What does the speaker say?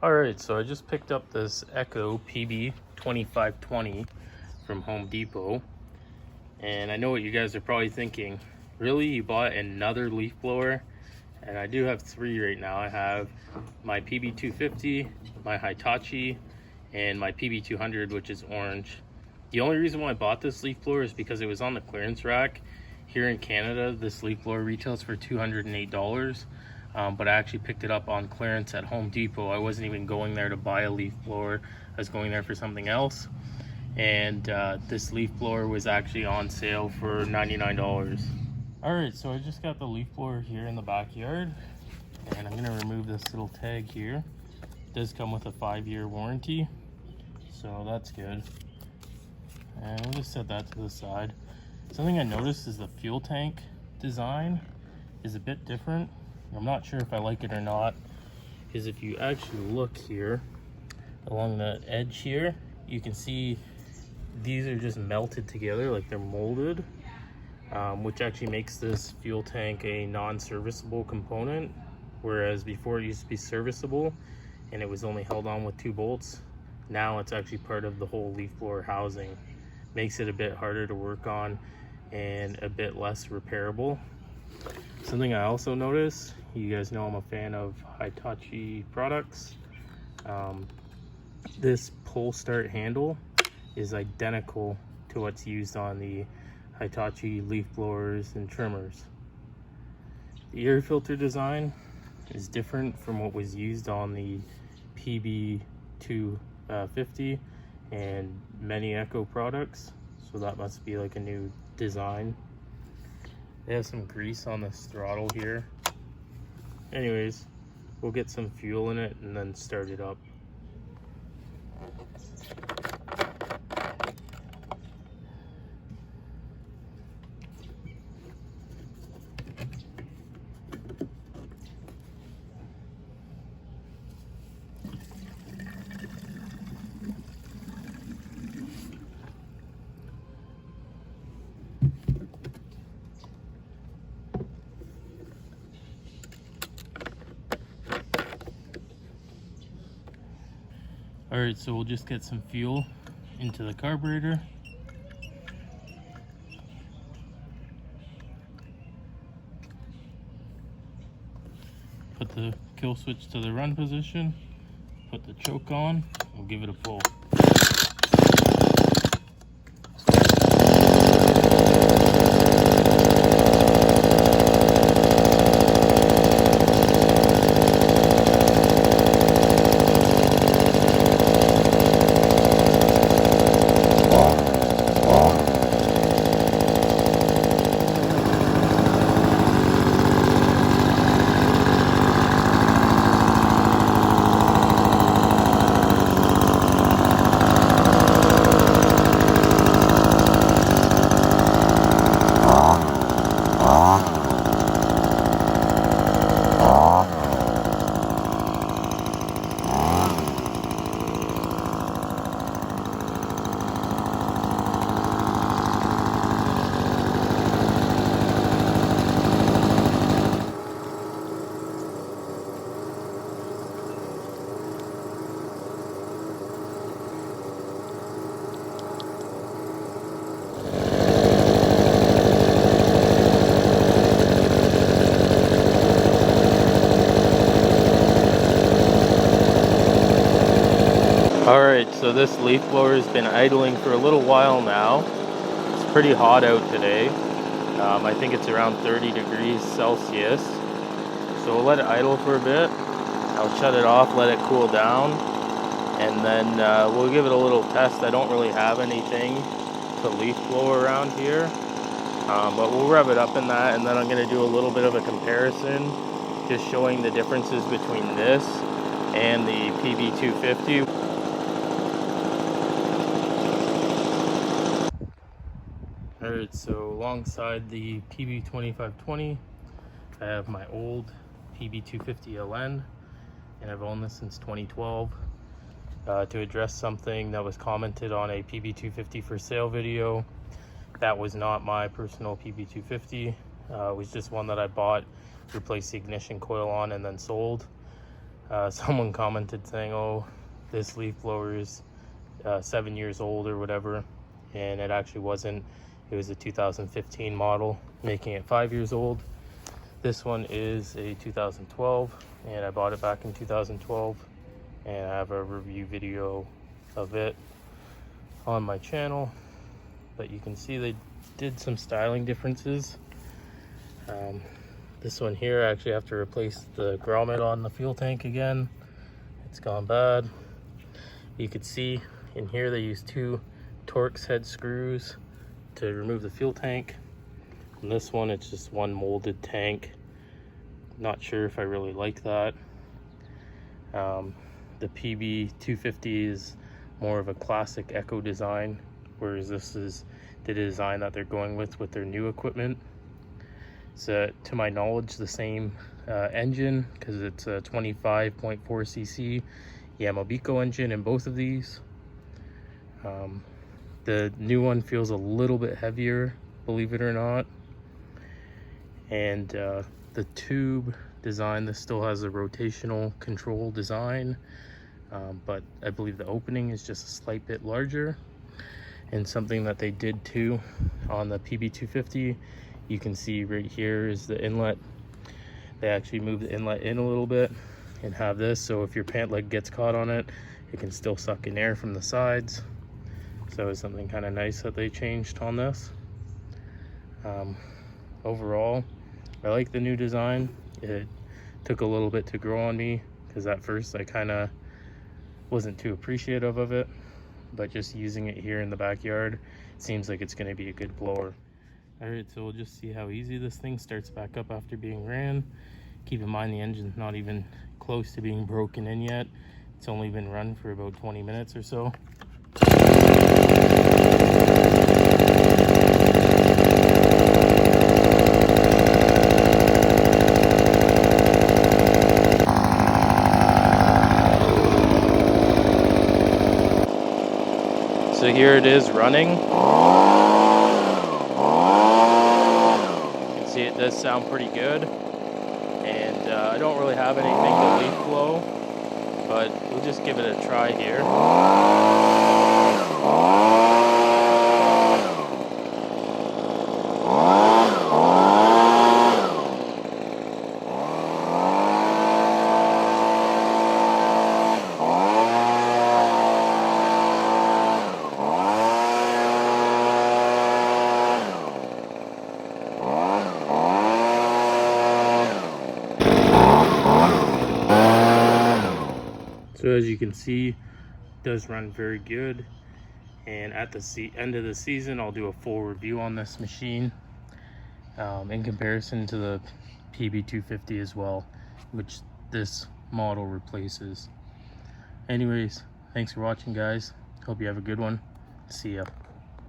Alright, so I just picked up this Echo PB-2520 from Home Depot. And I know what you guys are probably thinking. Really? You bought another leaf blower? And I do have three right now. I have my PB-250, my Hitachi, and my PB-200, which is orange. The only reason why I bought this leaf blower is because it was on the clearance rack. Here in Canada, this leaf blower retails for $208. But I actually picked it up on clearance at Home Depot. I wasn't even going there to buy a leaf blower. I was going there for something else. And this leaf blower was actually on sale for $99. Alright, so I just got the leaf blower here in the backyard. And I'm gonna remove this little tag here. It does come with a 5-year warranty, so that's good. And we'll just set that to the side. Something I noticed is the fuel tank design is a bit different. I'm not sure if I like it or not, because if you actually look here along the edge here, you can see these are just melted together, like they're molded, which actually makes this fuel tank a non-serviceable component, whereas before it used to be serviceable and it was only held on with 2 bolts. Now it's actually part of the whole leaf blower housing. Makes it a bit harder to work on and a bit less repairable. Something I also noticed, you guys know I'm a fan of Hitachi products. This pull start handle is identical to what's used on the Hitachi leaf blowers and trimmers. The air filter design is different from what was used on the PB-250 and many Echo products, so that must be like a new design. They have some grease on this throttle here. Anyways, we'll get some fuel in it and then start it up. Alright, so we'll just get some fuel into the carburetor. Put the kill switch to the run position, put the choke on, we'll give it a pull. Alright, so this leaf blower has been idling for a little while now. It's pretty hot out today. I think it's around 30 degrees Celsius. So we'll let it idle for a bit. I'll shut it off, let it cool down, and then we'll give it a little test. I don't really have anything to leaf blow around here, but we'll rev it up in that, and then I'm going to do a little bit of a comparison, just showing the differences between this and the PB-250. Alright, so alongside the PB-2520, I have my old PB-250 LN, and I've owned this since 2012. To address something that was commented on a PB-250 for sale video. That was not my personal PB-250. It was just one that I bought, replaced the ignition coil on, and then sold. Someone commented saying, oh, this leaf blower is 7 years old or whatever, and it actually wasn't. It was a 2015 model, making it 5 years old. This one is a 2012, and I bought it back in 2012, and I have a review video of it on my channel. But you can see they did some styling differences. This one here, I actually have to replace the grommet on the fuel tank again. It's gone bad. You could see in here they use 2 Torx head screws to remove the fuel tank. And this one, it's just one molded tank. Not sure if I really like that. The PB-2520 is more of a classic Echo design, whereas this is the design that they're going with their new equipment. It's to my knowledge the same engine, because it's a 25.4 cc Yamabico engine in both of these. The new one feels a little bit heavier, believe it or not. And the tube design, this still has a rotational control design, but I believe the opening is just a slight bit larger. And something that they did too on the PB-250, you can see right here is the inlet. They actually moved the inlet in a little bit and have this, so if your pant leg gets caught on it, it can still suck in air from the sides. So it's something kind of nice that they changed on this. Overall, I like the new design. It took a little bit to grow on me, because at first I kind of wasn't too appreciative of it, but just using it here in the backyard, it seems like it's going to be a good blower. Alright, so we'll just see how easy this thing starts back up after being ran. Keep in mind the engine's not even close to being broken in yet. It's only been run for about 20 minutes or so. So here it is running. You can see it does sound pretty good. And I don't really have anything to leaf blow, but we'll just give it a try here. So as you can see, it does run very good. And at the end of the season, I'll do a full review on this machine in comparison to the PB-250 as well, which this model replaces. Anyways, thanks for watching, guys. Hope you have a good one. See ya.